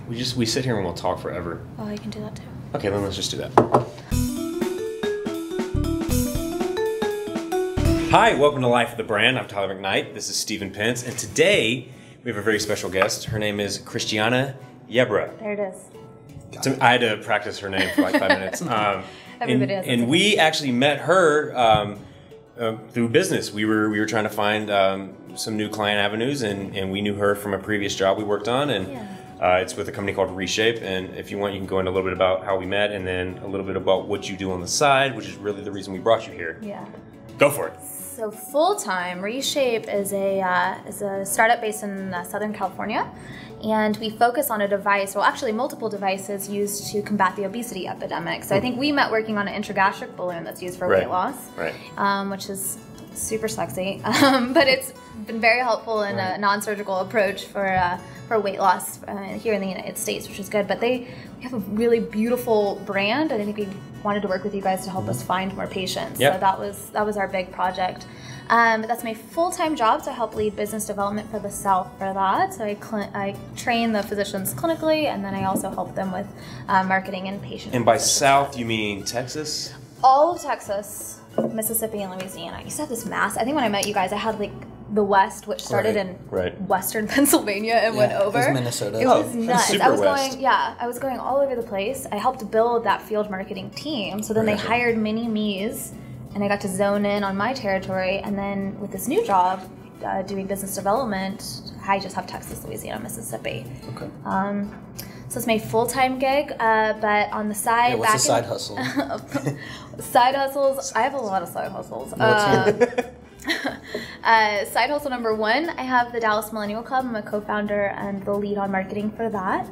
We sit here and we'll talk forever. Oh, you can do that too. Okay, then let's just do that. Hi, welcome to Life of the Brand. I'm Tyler McKnight. This is Stephen Pence, and today we have a very special guest. Her name is Christiana Yebra. There it is. So I had to practice her name for like 5 minutes. Everybody has. And we actually met her through business. We were trying to find some new client avenues, and we knew her from a previous job we worked on, and it's with a company called Reshape. And if you want, you can go into a little bit about how we met, and then a little bit about what you do on the side, which is really the reason we brought you here. Yeah. Go for it. So full-time, Reshape is a startup based in Southern California, and we focus on a device, well actually multiple devices used to combat the obesity epidemic. So I think we met working on an intragastric balloon that's used for weight loss, which is super sexy, but it's been very helpful in a non-surgical approach for weight loss here in the United States, which is good. But we have a really beautiful brand, and I think we wanted to work with you guys to help us find more patients. Yep. So that was our big project. That's my full-time job, so I help lead business development for the South for that. So I train the physicians clinically, and then I also help them with marketing and patient. And by South, you mean Texas? All of Texas, Mississippi, and Louisiana. I used to have this mass. I think when I met you guys, I had like the West, which started in Western Pennsylvania and went over. It was Minnesota. It was nuts. Super going, I was going all over the place. I helped build that field marketing team. So then they hired mini-me's, and I got to zone in on my territory. And then with this new job, doing business development, I just have Texas, Louisiana, Mississippi. Okay. So it's my full-time gig, but on the side, yeah, what's the side hustle? Side hustles. I have a lot of side hustles. Side hustle number one, I have the Dallas Millennial Club. I'm a co-founder and the lead on marketing for that.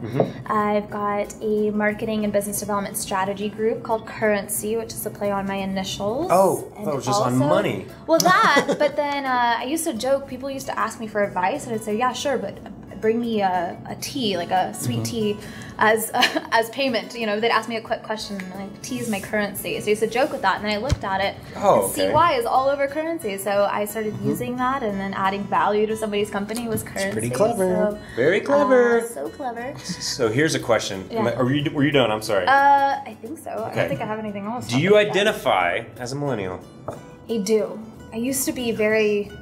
I've got a marketing and business development strategy group called Currency, which is a play on my initials. Oh, and that was just on money. Well, that, but then I used to joke, people used to ask me for advice, and I'd say, yeah, sure, but bring me a tea, like a sweet tea, as payment. You know, they'd ask me a quick question, like, tea is my currency. So I used to joke with that, and then I looked at it, and CY is all over currency. So I started using that, and then adding value to somebody's company was currency. It's pretty clever. So, very clever. So clever. So here's a question. Were you done? I'm sorry. I think so. I don't think I have anything else. Do you identify as a millennial? I do. I used to be very...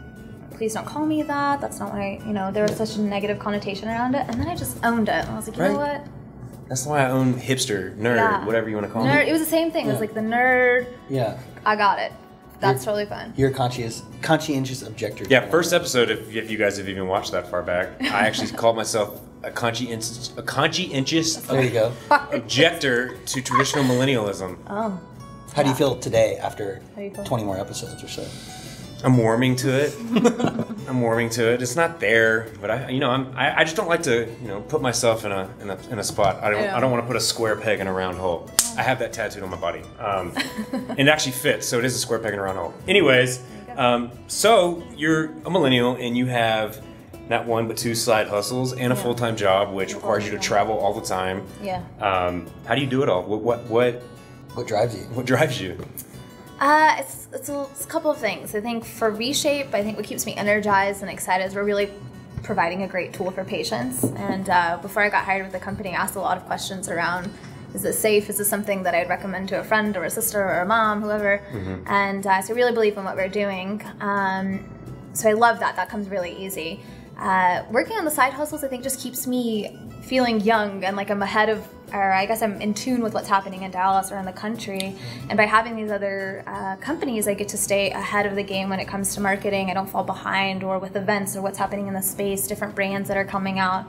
Please don't call me that. That's not what there was such a negative connotation around it. And then I just owned it. And I was like, you know what? That's why I own hipster, nerd, whatever you want to call me. it. It was the same thing. It was like the nerd. Yeah. I got it. That's totally fun. You're a conscientious objector. Yeah, first episode, if you guys have even watched that far back, I actually called myself a conscientious there you go. objector to traditional millennialism. Oh. How do you feel today after 20 more episodes or so? I'm warming to it. I'm warming to it. It's not there, but I just don't like to put myself in a spot. I don't want to put a square peg in a round hole. I have that tattooed on my body, and it actually fits. So it is a square peg in a round hole. Anyways, so you're a millennial and you have not one but two side hustles and a full-time job, which requires you to travel all the time. Yeah. How do you do it all? What drives you? What drives you? It's a couple of things. I think for Reshape, I think what keeps me energized and excited is we're really providing a great tool for patients. And before I got hired with the company, I asked a lot of questions around, is it safe? Is this something that I'd recommend to a friend or a sister or a mom, whoever? And so I really believe in what we're doing. So I love that. That comes really easy. Working on the side hustles, I think, just keeps me feeling young and like I'm ahead of, or I guess I'm in tune with what's happening in Dallas or in the country. And by having these other companies, I get to stay ahead of the game when it comes to marketing. I don't fall behind, or with events or what's happening in the space, different brands that are coming out.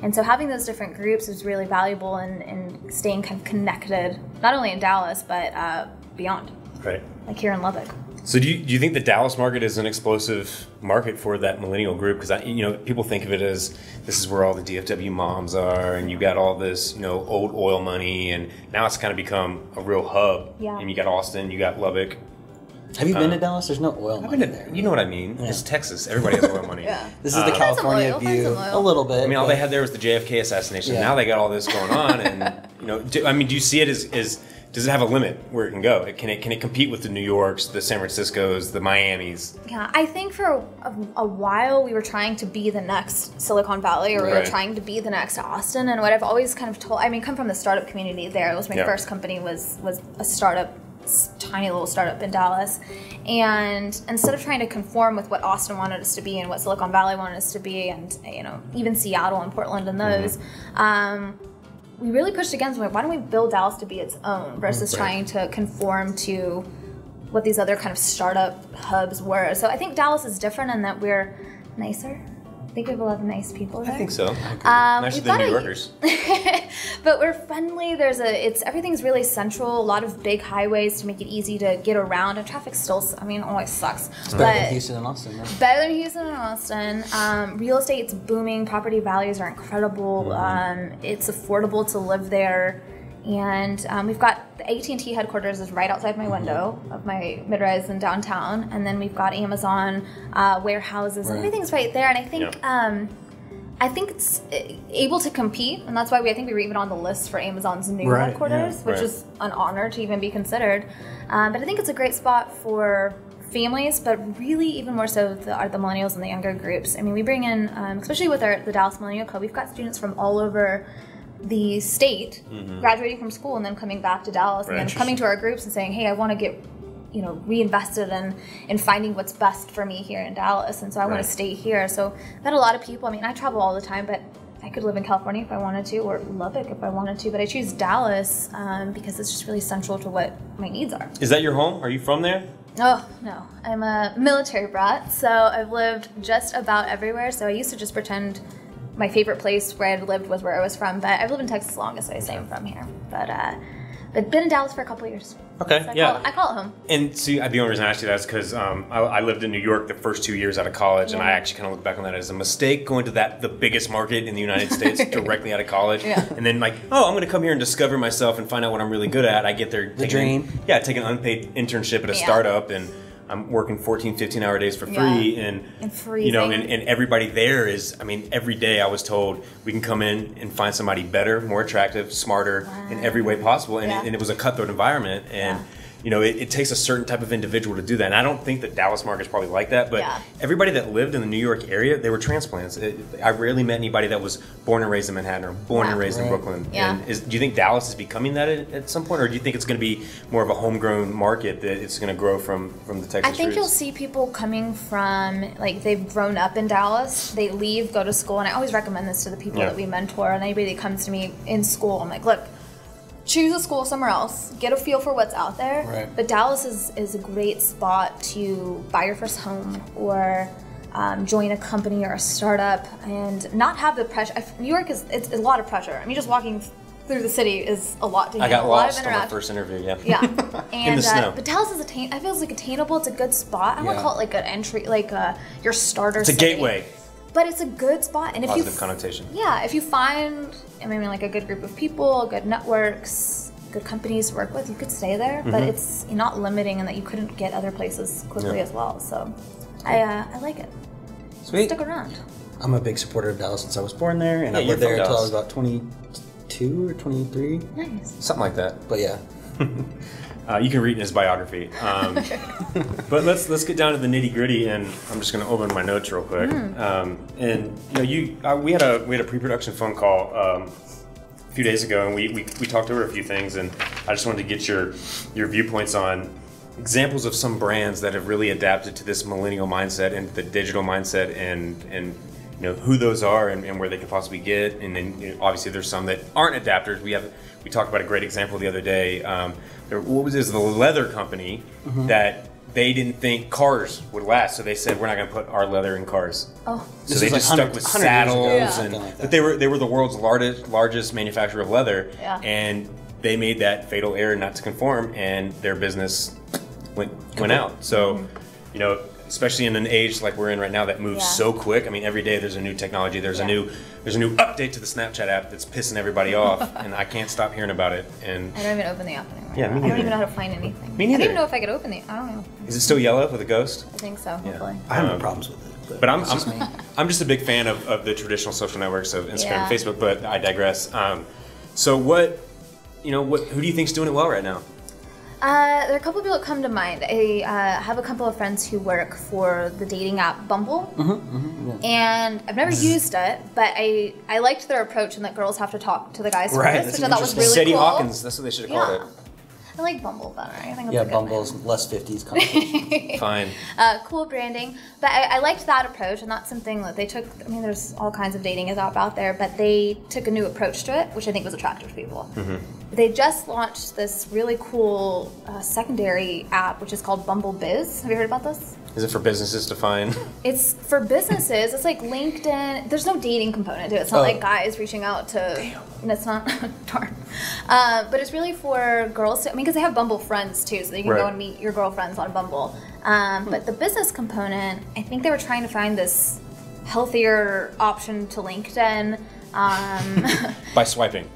And so having those different groups is really valuable in staying kind of connected, not only in Dallas, but beyond. Right. Like here in Lubbock. So do you think the Dallas market is an explosive market for that millennial group? Because people think of it as this is where all the DFW moms are, and you got all this old oil money, and now it's kind of become a real hub. Yeah. And you got Austin, you got Lubbock. Have you been to Dallas? There's no oil money there. You know what I mean? Yeah. It's Texas. Everybody has oil money. This is the California view. A little bit. I mean, all they had there was the JFK assassination. Yeah. Now they got all this going on, and do you see it as does it have a limit where it can go? Can it compete with the New Yorks, the San Franciscos, the Miamis? Yeah, I think for a while we were trying to be the next Silicon Valley, or we were trying to be the next Austin. And what I've always kind of told, I mean, come from the startup community there. It was my first company was a startup, tiny little startup in Dallas. And instead of trying to conform with what Austin wanted us to be and what Silicon Valley wanted us to be, and even Seattle and Portland and those, we really pushed against, like, why don't we build Dallas to be its own versus trying to conform to what these other kind of startup hubs were. So I think Dallas is different in that we're nicer. I think we have a lot of nice people there. I think so. Nicer than New Yorkers. But we're friendly. Everything's really central. A lot of big highways to make it easy to get around. And traffic still, always sucks. It's better than Houston and Austin, right? Better than Houston and Austin. Real estate's booming. Property values are incredible. It's affordable to live there. And we've got the AT&T headquarters is right outside my window of my mid-rise in downtown, and then we've got Amazon warehouses. And everything's right there. And I think it's able to compete, and that's why I think we were even on the list for Amazon's new headquarters, which is an honor to even be considered. But I think it's a great spot for families, but really even more so are the millennials and the younger groups. I mean, we bring in, especially with the Dallas Millennial Club, we've got students from all over the state, graduating from school and then coming back to Dallas and then coming to our groups and saying, hey, I want to get reinvested in finding what's best for me here in Dallas, and so I want to stay here. So I've had a lot of people. I mean, I travel all the time, but I could live in California if I wanted to, or Lubbock if I wanted to, but I choose Dallas because it's just really central to what my needs are. Is that your home? Are you from there? Oh, no. I'm a military brat, so I've lived just about everywhere. So I used to just pretend my favorite place where I'd lived was where I was from, but I've lived in Texas longest, so I say I'm from here. But been in Dallas for a couple of years. Okay, so I call it home. And see, the only reason I asked you that is because I lived in New York the first 2 years out of college, and I actually kind of look back on that as a mistake, going to the biggest market in the United States directly out of college, and then I'm going to come here and discover myself and find out what I'm really good at. I get there, take an unpaid internship at a startup, and I'm working 14, 15-hour days for free, and and everybody there is, every day I was told we can come in and find somebody better, more attractive, smarter in every way possible, and it was a cutthroat environment, and it takes a certain type of individual to do that, and I don't think that Dallas market is probably like that, but everybody that lived in the New York area, they were transplants. I rarely met anybody that was born and raised in Manhattan or born and raised in Brooklyn. And do you think Dallas is becoming that at some point, or do you think it's going to be more of a homegrown market that it's going to grow from the Texas I think roots? you'll see people coming from, they've grown up in Dallas, they leave, go to school, and I always recommend this to the people that we mentor, and anybody that comes to me in school, I'm like, look, choose a school somewhere else, get a feel for what's out there, but Dallas is a great spot to buy your first home or join a company or a startup and not have the pressure. New York it's a lot of pressure. Just walking through the city is a lot to handle. I got lost on my first interview, and in the snow. But Dallas is I feel like attainable. It's a good spot. I want to call it like an entry, your starter. It's a gateway. But it's a good spot, and positive connotation. Yeah, if you find, a good group of people, good networks, good companies to work with, you could stay there. But it's not limiting in that you couldn't get other places quickly as well. So, I like it. Sweet. Stick around. I'm a big supporter of Dallas since I was born there, and I lived there until I was about 22 or 23. Nice. Something like that. But yeah. You can read in his biography. But let's get down to the nitty gritty, and I'm just going to open my notes real quick. We had a pre-production phone call a few days ago, and we talked over a few things, and I just wanted to get your viewpoints on examples of some brands that have really adapted to this millennial mindset and the digital mindset, and who those are and where they could possibly get. And then obviously there's some that aren't adapters. We talked about a great example the other day. The leather company that they didn't think cars would last, so they said we're not going to put our leather in cars. Oh, so they just stuck with saddles, like but they were the world's largest manufacturer of leather, and they made that fatal error not to conform, and their business went out. So especially in an age like we're in right now that moves so quick. Every day there's a new technology. There's a new update to the Snapchat app that's pissing everybody off, and I can't stop hearing about it. And I don't even open the app anymore. Yeah, me neither. I don't even know how to find anything. Me neither. I don't even know if I could open the. I don't know. Is it still yellow with a ghost? I think so. Hopefully. I have no problems with it. But I'm just a big fan of the traditional social networks of Instagram and Facebook. But I digress. So what who do you think's doing it well right now? There are a couple of people that come to mind. I have a couple of friends who work for the dating app Bumble, and I've never used it, but I liked their approach in that girls have to talk to the guys first, which I thought was really Sadie cool. Hawkins, that's what they should have called it. I like Bumble better. I think it's Bumble's less 50s conversation. Fine. Cool branding. But I liked that approach, and that's something that they took. I mean, there's all kinds of dating apps out there, but they took a new approach to it, which I think was attractive to people. They just launched this really cool secondary app, which is called Bumble Biz. Have you heard about this? Is it for businesses to find? It's for businesses. It's like LinkedIn. There's no dating component to it. It's not like guys reaching out to. And it's not. Darn. But it's really for girls. Because they have Bumble friends too, so you can go and meet your girlfriends on Bumble. But the business component, I think they were trying to find this healthier option to LinkedIn. By swiping.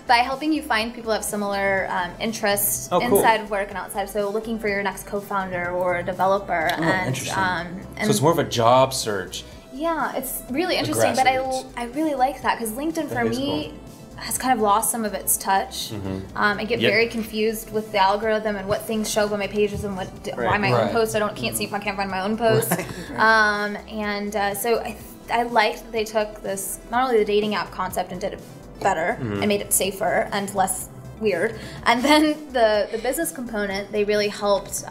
By helping you find people who have similar interests inside of work and outside. So looking for your next co-founder or a developer. Interesting. So it's more of a job search. Yeah, it's really interesting. But I really like that because LinkedIn for me has kind of lost some of its touch. I get very confused with the algorithm and what things show up on my pages and why my own post can't see if I can't find my own post. So I liked that they took this, not only the dating app concept and did it better and made it safer and less weird, and then the business component, they really helped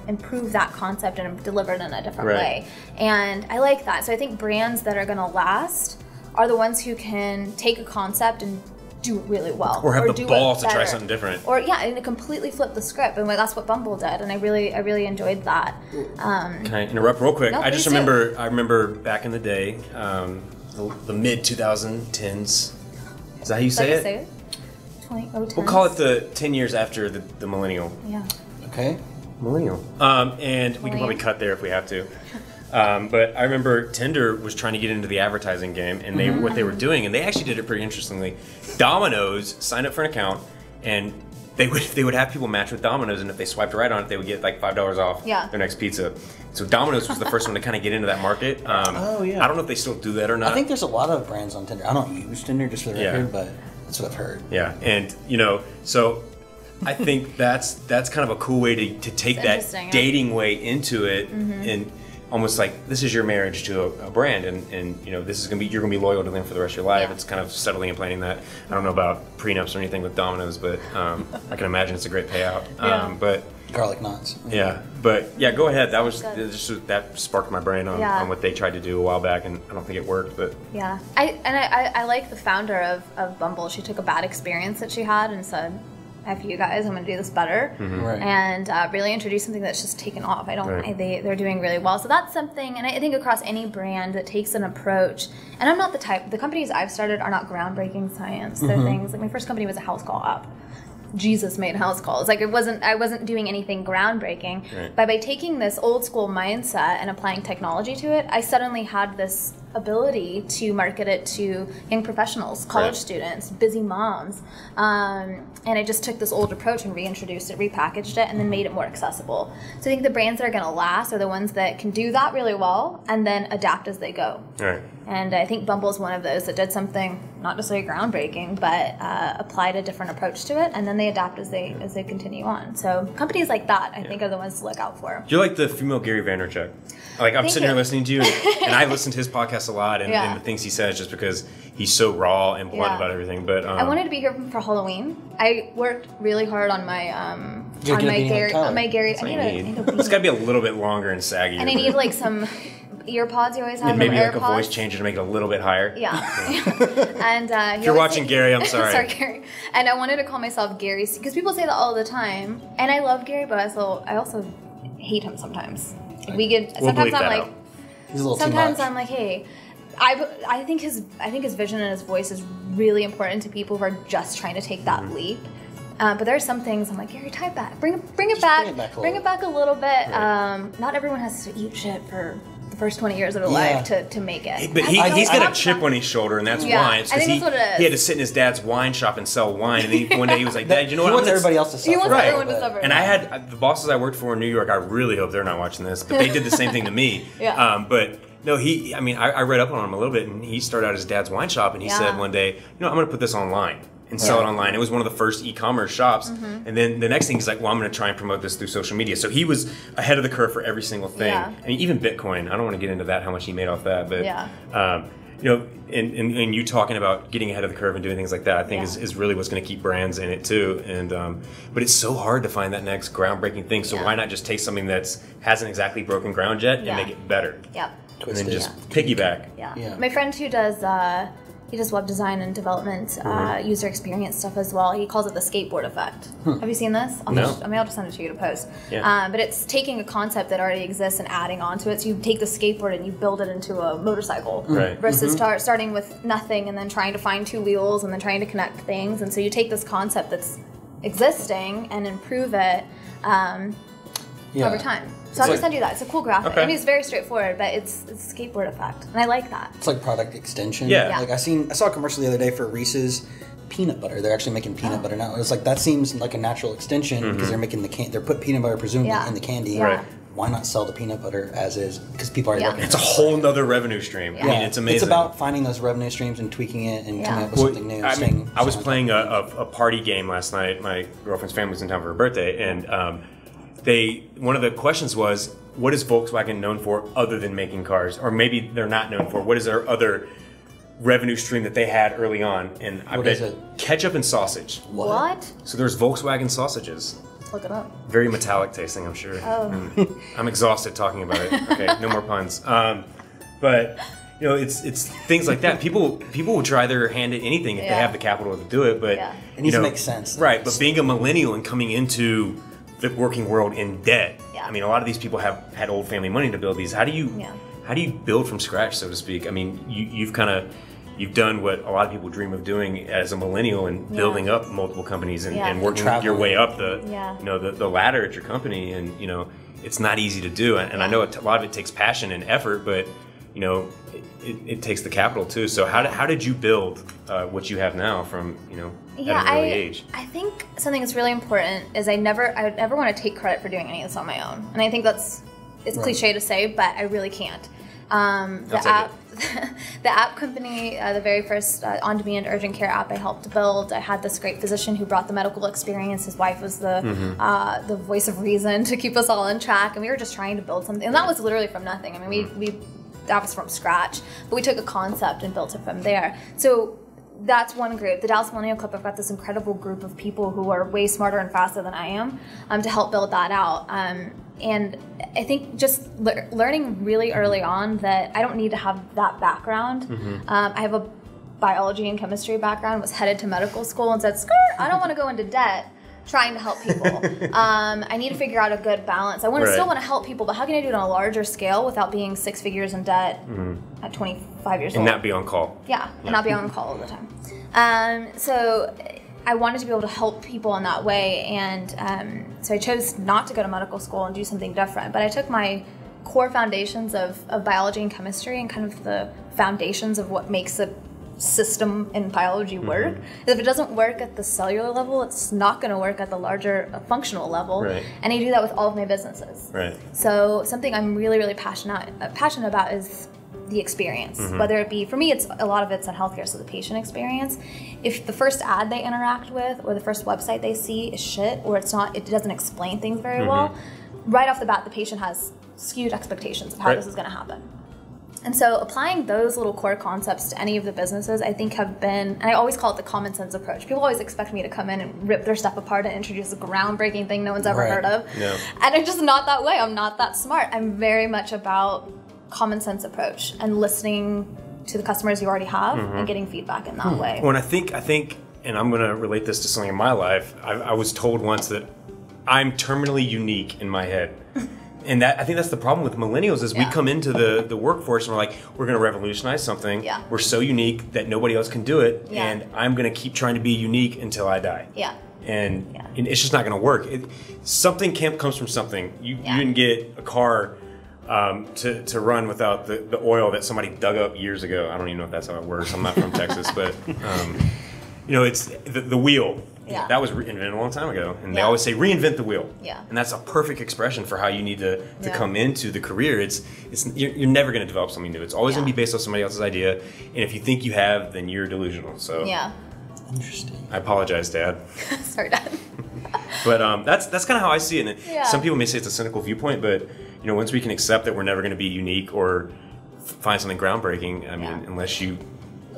improve that concept and deliver it in a different way. And I like that. So I think brands that are going to last are the ones who can take a concept and do it really well, or have the balls to try something different, or and completely flip the script. And that's what Bumble did, and I really enjoyed that. Can I interrupt real quick? No, I remember back in the day, the mid 2010s. Is that how you say it? 2010s. We'll call it the 10 years after the millennial. Yeah. Okay. Millennial. And we can probably cut there if we have to. But I remember Tinder was trying to get into the advertising game, and what they were doing, and they actually did it pretty interestingly. Domino's signed up for an account, and they would have people match with Domino's, and if they swiped right on it, they would get like $5 off their next pizza. So Domino's was the first one to kind of get into that market. I don't know if they still do that or not. I think there's a lot of brands on Tinder. I don't use Tinder, just for the record, but that's what I've heard. Yeah, and so I think that's kind of a cool way to take that dating way into it, and almost like this is your marriage to a brand, and this is you're gonna be loyal to them for the rest of your life. It's kind of settling and planning that. I don't know about prenups or anything with Domino's, but I can imagine it's a great payout. But garlic knots. Go ahead. That was that sparked my brain on what they tried to do a while back, and I don't think it worked. But I like the founder of Bumble. She took a bad experience that she had and said, F you guys, I'm going to do this better, and really introduce something that's just taken off. They're doing really well. So that's something, and I think across any brand that takes an approach, and I'm not the companies I've started are not groundbreaking science. They're things, like my first company was a house call app. Jesus made house calls. Like I wasn't doing anything groundbreaking. But by taking this old school mindset and applying technology to it, I suddenly had this ability to market it to young professionals, college students, busy moms. And I just took this old approach and reintroduced it, repackaged it, and then made it more accessible. So I think the brands that are going to last are the ones that can do that really well and then adapt as they go. And I think Bumble is one of those that did something not necessarily groundbreaking, but applied a different approach to it, and then they adapt as they continue on. So companies like that, I think, are the ones to look out for. You're like the female Gary Vaynerchuk. Like I'm sitting here listening to you, and I listen to his podcast a lot, and the things he says, just because he's so raw and blunt about everything. But I wanted to be here for Halloween. I worked really hard on my Gary. It's got to be a little bit longer and saggy. And I need like some ear pods you always have. And maybe like a voice changer to make it a little bit higher. And if you're watching Gary, I'm sorry. Sorry, Gary. And I wanted to call myself Gary because people say that all the time. And I love Gary, but I also hate him sometimes. Sometimes I'm like, he's a little too much. I'm like, hey. I think his vision and his voice is really important to people who are just trying to take that leap. But there are some things I'm like, Gary, type back, bring it back a little bit. Not everyone has to eat shit for the first 20 years of their life to make it. But he's got a chip on his shoulder, and that's why. It's I think that's what it is. He had to sit in his dad's wine shop and sell wine, and then one day he was like, Dad, you know what? He wants everybody else to suffer. He wants everyone to suffer. And I had the bosses I worked for in New York. I really hope they're not watching this, but they did the same thing to me. But no, I read up on him a little bit, and he started out his dad's wine shop, and he said one day, I'm going to put this online. and sell it online. It was one of the first e-commerce shops. And then the next thing is like, well, I'm going to try and promote this through social media. So he was ahead of the curve for every single thing. I mean, even Bitcoin. I don't want to get into that, how much he made off that, but you know, and you talking about getting ahead of the curve and doing things like that, I think is really what's going to keep brands in it too. And but it's so hard to find that next groundbreaking thing. So why not just take something that's hasn't exactly broken ground yet and make it better? And then just piggyback. My friend who does he does web design and development, user experience stuff as well. He calls it the skateboard effect. Have you seen this? No. I'll just send it to you to post. But it's taking a concept that already exists and adding onto it. So you take the skateboard and you build it into a motorcycle versus starting with nothing and then trying to find two wheels and then trying to connect things. And so you take this concept that's existing and improve it over time. So I'll just send you that. It's a cool graphic. I mean, it's very straightforward, but it's skateboard effect, and I like that. It's like product extension. Like I saw a commercial the other day for Reese's peanut butter. They're actually making peanut butter now. It's like that seems like a natural extension because they're making they're put peanut butter presumably in the candy. Why not sell the peanut butter as is? Because people are looking. It's a whole nother revenue stream. I mean, it's amazing. It's about finding those revenue streams and tweaking it and coming up with something new. I was playing a party game last night. My girlfriend's family was in town for her birthday, and one of the questions was, what is Volkswagen known for other than making cars? Or maybe they're not known for. What is their other revenue stream that they had early on? And I bet ketchup and sausage. What? So there's Volkswagen sausages. Look it up. Very metallic tasting, I'm sure. I'm exhausted talking about it. Okay, no more puns. But you know, it's things like that. People will try their hand at anything if they have the capital to do it. But it needs to make sense. Right. But being a millennial and coming into the working world in debt. I mean, a lot of these people have had old family money to build these. How do you build from scratch, so to speak? I mean, you've done what a lot of people dream of doing as a millennial and building up multiple companies and working your way up the ladder at your company. And you know, it's not easy to do. And I know a lot of it takes passion and effort, but you know, it takes the capital too. So how did you build what you have now from at an early age? I think something that's really important is I never want to take credit for doing any of this on my own. And I think it's cliche to say, but I really can't. The app company, the very first on-demand urgent care app I helped build, I had this great physician who brought the medical experience. His wife was the voice of reason to keep us all on track, and we were just trying to build something. And that was literally from nothing. I mean, that was from scratch, but we took a concept and built it from there. So that's one group. The Dallas Millennial Club, I've got this incredible group of people who are way smarter and faster than I am to help build that out. And I think just learning really early on that I don't need to have that background. I have a biology and chemistry background, was headed to medical school and said, skirt, I don't want to go into debt trying to help people. I need to figure out a good balance. I still want to help people, but how can I do it on a larger scale without being 6 figures in debt at 25 years old? And not be on call. And not be on call all the time. So I wanted to be able to help people in that way, and so I chose not to go to medical school and do something different. But I took my core foundations of biology and chemistry and kind of the foundations of what makes a system in biology work. If it doesn't work at the cellular level, it's not going to work at the larger functional level. And I do that with all of my businesses. So something I'm really, really passionate about is the experience. Whether it be, for me, a lot of it's in healthcare, so the patient experience. If the first ad they interact with or the first website they see is shit, or it doesn't explain things very well, right off the bat the patient has skewed expectations of how this is going to happen. And so applying those little core concepts to any of the businesses, I think have been, and I always call it the common sense approach. People always expect me to come in and rip their stuff apart and introduce a groundbreaking thing no one's ever heard of. And I'm just not that way. I'm not that smart. I'm very much about common sense approach and listening to the customers you already have and getting feedback in that way. Well, and I think, and I'm going to relate this to something in my life. I was told once that I'm terminally unique in my head. And I think that's the problem with millennials is we come into the workforce and we're like, we're going to revolutionize something. We're so unique that nobody else can do it. And I'm going to keep trying to be unique until I die. And it's just not going to work. Something comes from something. You didn't get a car to run without the oil that somebody dug up years ago. I don't even know if that's how it works. I'm not from Texas, but it's the wheel. That was invented a long time ago, and they always say reinvent the wheel. And that's a perfect expression for how you need to come into the career. You're never going to develop something new. It's always going to be based on somebody else's idea, and if you think you have, then you're delusional. So Interesting. I apologize, Dad. Sorry, Dad. But that's kind of how I see it. And Yeah. some people may say it's a cynical viewpoint, but you know, once we can accept that we're never going to be unique or find something groundbreaking, I mean, unless you.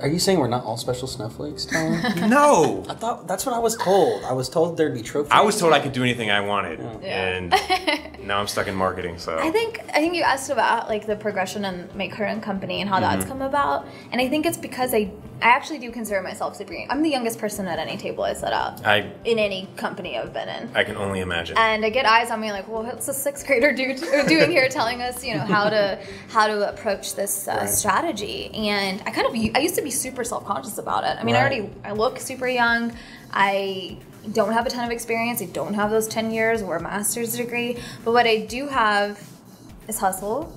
Are you saying we're not all special snowflakes, Tyler? No. I thought that's what I was told. I was told there'd be trophies. I was told I could do anything I wanted, Yeah. and now I'm stuck in marketing. So I think you asked about like the progression in my current company and how that's come about, and I think it's because I actually do consider myself super young. I'm the youngest person at any table I set up in any company I've been in. I can only imagine. And I get eyes on me like, well, what's a sixth grader doing here, telling us, you know, how to approach this strategy? And I used to be super self-conscious about it. I mean, I look super young. I don't have a ton of experience. I don't have those 10 years or a master's degree. But what I do have is hustle.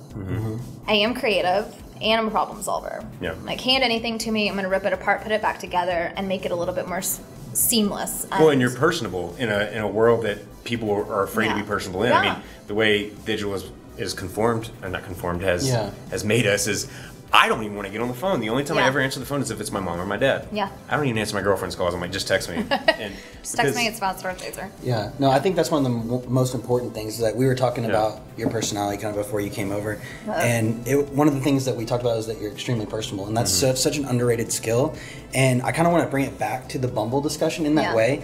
I am creative. And I'm a problem solver. Yeah. Like, hand anything to me, I'm going to rip it apart, put it back together, and make it a little bit more seamless. Well, and you're personable in a world that people are afraid to be personable in. I mean, the way digital is conformed, or not conformed, has made us is, I don't even want to get on the phone. The only time I ever answer the phone is if it's my mom or my dad. Yeah. I don't even answer my girlfriend's calls. I'm like, just text me. And just text me, it's faster and faster. Yeah. No, I think that's one of the most important things. Is that we were talking about your personality kind of before you came over. And one of the things that we talked about is that you're extremely personable. And that's such an underrated skill. And I kind of want to bring it back to the Bumble discussion in that way.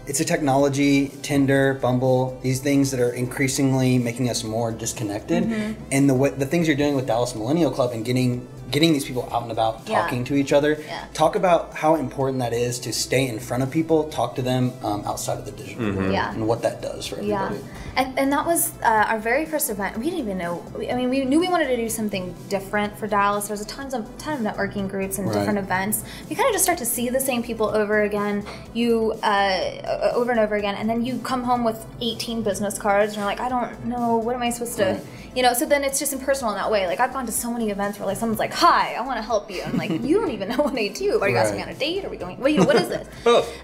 It's a technology, Tinder, Bumble, these things that are increasingly making us more disconnected. And the things you're doing with Dallas Millennial Club and getting these people out and about, talking to each other. Talk about how important that is to stay in front of people, talk to them outside of the digital world, and what that does for everybody. And that was our very first event. We didn't even know. I mean, we knew we wanted to do something different for Dallas. There was a ton of networking groups and different events. You kind of just start to see the same people over again, over and over again, and then you come home with 18 business cards, and you're like, I don't know, what am I supposed to, you know? So then it's just impersonal in that way. Like, I've gone to so many events where like someone's like, hi, I want to help you. And I'm like, you don't even know what I do. Are you asking me on a date? Are we going? What is this?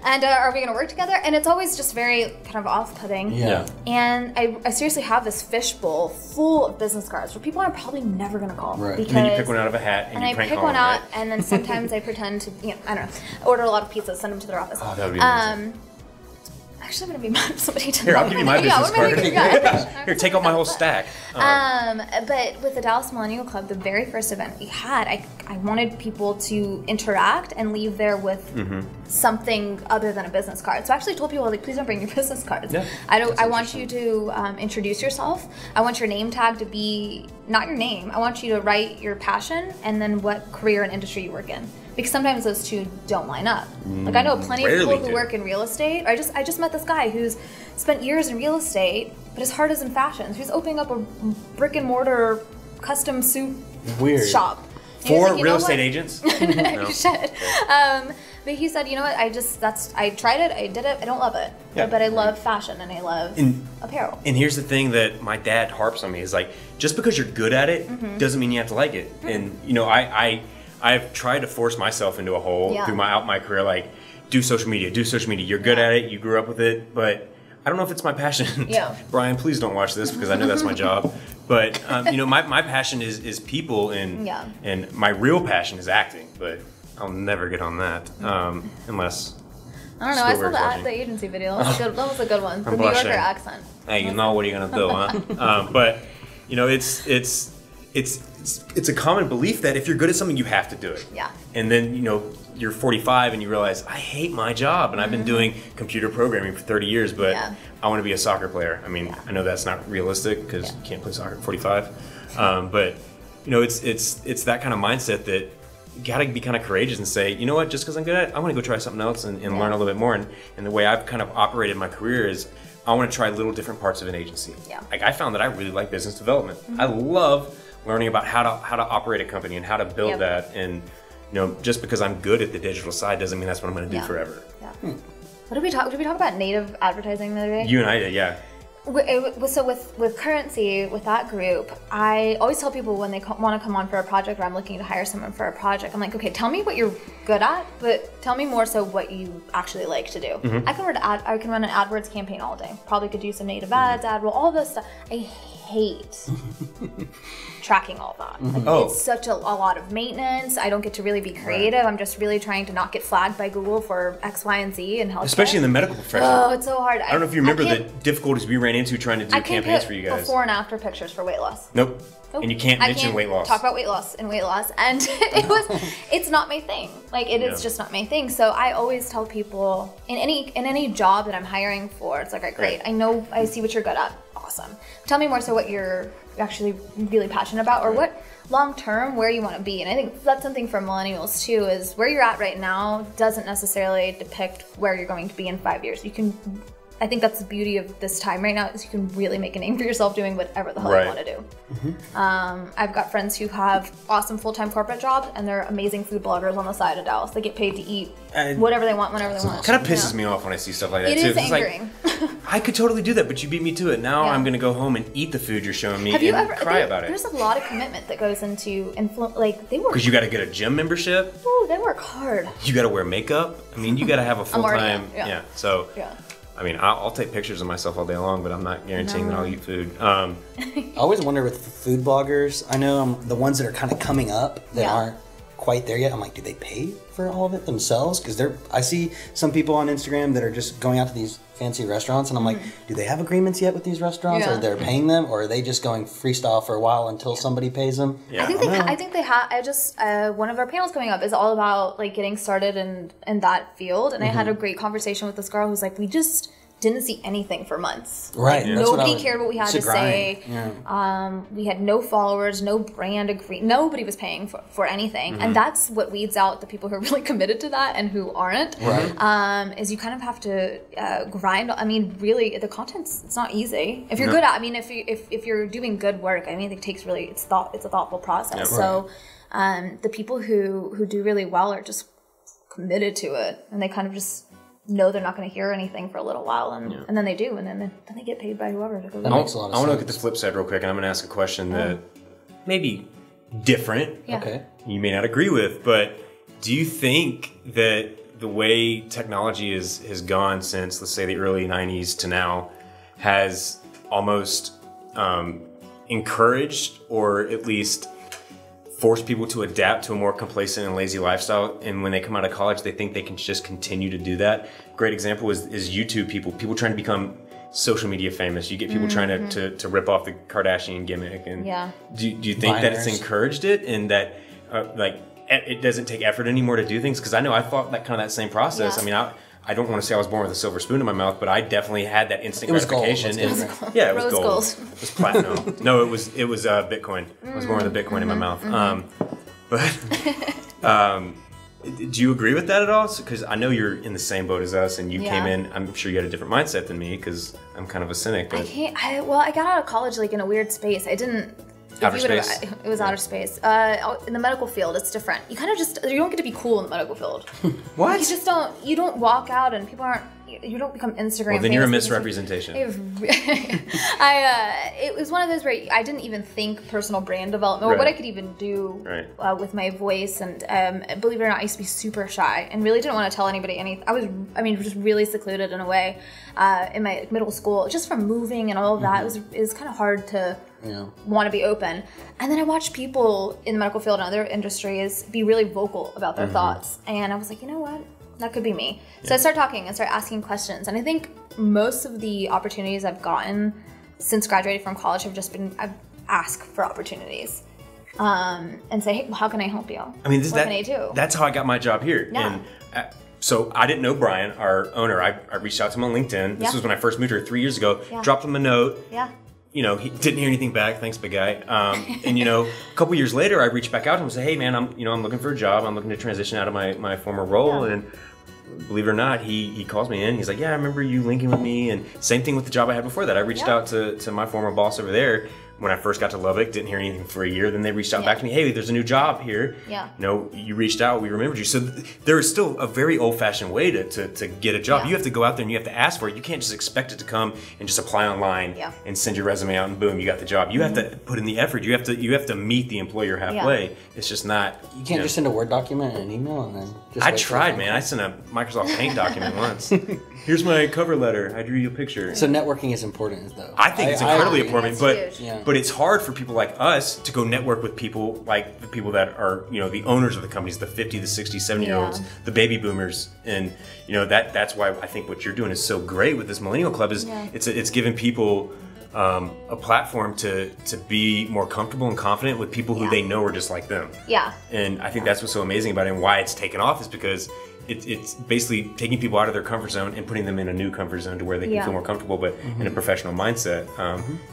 And are we going to work together? And it's always just very kind of off-putting. And I seriously have this fishbowl full of business cards for people I'm probably never going to call. Because, and then you pick one out of a hat and you prank call them, out, and then sometimes I pretend to, I don't know, order a lot of pizzas, send them to their office. Oh, that would be amazing. Actually, I'm going to be mad if somebody does Here, I'll give you my business card. Here, take out my whole stack. But with the Dallas Millennial Club, the very first event we had, I wanted people to interact and leave there with something other than a business card. So I actually told people, like, please don't bring your business cards. I want you to introduce yourself. I want your name tag to be not your name. I want you to write your passion and then what career and industry you work in. Because sometimes those two don't line up. Like, I know plenty of people who work in real estate. I just met this guy who's spent years in real estate, but his heart is in fashion. So he's opening up a brick and mortar custom suit shop. For real estate agents? No. You should. But he said, you know what, I tried it, I did it, I don't love it. But I love fashion and I love apparel. And here's the thing that my dad harps on me is like, just because you're good at it doesn't mean you have to like it. And you know, I've tried to force myself into a hole throughout my career, like, do social media. You're good at it, you grew up with it, but I don't know if it's my passion. Brian, please don't watch this because I know that's my job. But you know, my passion is people, and my real passion is acting. But I'll never get on that unless. I don't know. I saw the agency video. That was a good one. The New Yorker accent. Hey, you know what are you gonna do, huh? But you know, it's a common belief that if you're good at something, you have to do it. And then, you know, you're 45 and you realize, I hate my job, and I've been doing computer programming for 30 years, but I want to be a soccer player. I mean, I know that's not realistic because you can't play soccer at 45. But, you know, it's that kind of mindset that you got to be kind of courageous and say, you know what, just because I'm good at it, I want to go try something else and learn a little bit more. And the way I've kind of operated my career is I want to try little different parts of an agency. Like, I found that I really like business development. I love learning about how to operate a company and how to build that. And you know, just because I'm good at the digital side doesn't mean that's what I'm going to do forever. What did we talk? Did we talk about native advertising the other day? You and I did, yeah. So with Currency, with that group, I always tell people when they want to come on for a project or I'm looking to hire someone for a project, I'm like, okay, tell me what your good at, but tell me more so what you actually like to do. I can run an AdWords campaign all day. Probably could do some native ads, ad roll, all this stuff. I hate tracking all that. Like, it's such a lot of maintenance. I don't get to really be creative. I'm just really trying to not get flagged by Google for X, Y, and Z and healthcare. Especially in the medical profession. Oh, it's so hard. I don't know if you remember the difficulties we ran into trying to do campaigns for you guys. Before and after pictures for weight loss. Nope. And you can't mention weight loss. Talk about weight loss, and it's not my thing. Like, it is just not my thing. So I always tell people in any job that I'm hiring for, it's like, all right, great. I see what you're good at. Awesome. Tell me more so what you're actually really passionate about, or what long term where you want to be. And I think that's something for millennials too, is where you're at right now doesn't necessarily depict where you're going to be in 5 years. I think that's the beauty of this time right now, is you can really make a name for yourself doing whatever the hell you want to do. I've got friends who have awesome full-time corporate jobs, and they're amazing food bloggers on the side of Dallas. They get paid to eat whatever they want, whenever they want. It kind of pisses me off when I see stuff like that, too. It is angering. Like, I could totally do that, but you beat me to it. Now I'm going to go home and eat the food you're showing me cry about it. There's a lot of commitment that goes into they work. Because you got to get a gym membership. Oh, they work hard. You got to wear makeup. I mean, you got to have a full-time. I mean, I'll take pictures of myself all day long, but I'm not guaranteeing that I'll eat food. I always wonder with food bloggers, I know the ones that are kind of coming up that aren't quite there yet, I'm like, do they pay for all of it themselves? Because I see some people on Instagram that are just going out to these fancy restaurants, and I'm like, do they have agreements yet with these restaurants? Or they're paying them, or are they just going freestyle for a while until somebody pays them? I think they have. One of our panels coming up is all about like getting started in that field, and I had a great conversation with this girl who's like, we just didn't see anything for months. Right. Like, nobody cared what we had to say. We had no followers, no brand agree. Nobody was paying for anything. And that's what weeds out the people who are really committed to that and who aren't. Right. Is you kind of have to grind. I mean, really, the content's, it's not easy. If you're good at, I mean, if you're doing good work, I mean, it takes really, it's a thoughtful process. So the people who do really well are just committed to it, and they kind of just know they're not going to hear anything for a little while, and then they do, and then they get paid by whoever to go. That makes a lot of sense. I want to look at the flip side real quick, and I'm going to ask a question that may be different. Okay. You may not agree with, but do you think that the way technology has gone since, let's say, the early 90s to now has almost encouraged, or at least force people to adapt to a more complacent and lazy lifestyle, and when they come out of college they think they can just continue to do that? Great example is YouTube people trying to become social media famous. You get people trying to rip off the Kardashian gimmick, and do you think that it's encouraged it, and that like it doesn't take effort anymore to do things? Because I know I thought that kind of that same process. I mean, I don't want to say I was born with a silver spoon in my mouth, but I definitely had that instant gratification. It was gold. Yeah, it was gold. It was platinum. No, it was Bitcoin. I was born with a Bitcoin in my mouth. Do you agree with that at all? Because I know you're in the same boat as us, and you came in. I'm sure you had a different mindset than me, because I'm kind of a cynic. But I got out of college like in a weird space. I didn't. Outer space? It was outer space. In the medical field, it's different. You kind of you don't get to be cool in the medical field. What? You don't walk out and people aren't, you don't become Instagram famous. Well, then you're a misrepresentation. It was one of those where I didn't even think personal brand development or what I could even do with my voice. And believe it or not, I used to be super shy and really didn't want to tell anybody anything. I was just really secluded in a way in my middle school, just from moving and all of that. It was kind of hard to want to be open. And then I watched people in the medical field and other industries be really vocal about their thoughts. And I was like, you know what? That could be me. So I started talking and started asking questions. And I think most of the opportunities I've gotten since graduating from college have just been, I've asked for opportunities and say, hey, well, how can I help you? I mean, what can I do? That's how I got my job here. Yeah. And so I didn't know Brian, our owner. I reached out to him on LinkedIn. This was when I first moved here 3 years ago. Dropped him a note. You know, he didn't hear anything back. Thanks, big guy. And you know, a couple years later, I reached back out to him and said, "Hey, man, I'm looking for a job. I'm looking to transition out of my former role." And believe it or not, he calls me in. He's like, "Yeah, I remember you linking with me." And same thing with the job I had before that. I reached out to my former boss over there. when I first got to Lubbock, didn't hear anything for a year. Then they reached out back to me. Hey, there's a new job here. Yeah. You know, you reached out. We remembered you. So there is still a very old-fashioned way to get a job. You have to go out there and you have to ask for it. You can't just expect it to come and just apply online and send your resume out and boom, you got the job. You have to put in the effort. You have to meet the employer halfway. It's just not. You can't just send a Word document and an email and then. Just I tried, man. I sent a Microsoft Paint document once. Here's my cover letter. I drew you a picture. So networking is important, though. I think it's incredibly important, but it's hard for people like us to go network with people like the people that are, you know, the owners of the companies, the 50, the 60, 70-year-olds, the baby boomers, and you know that's why I think what you're doing is so great with this Millennial Club is it's giving people a platform to be more comfortable and confident with people who they know are just like them. Yeah. And I think that's what's so amazing about it, and why it's taken off is because it's basically taking people out of their comfort zone and putting them in a new comfort zone to where they can feel more comfortable, but in a professional mindset.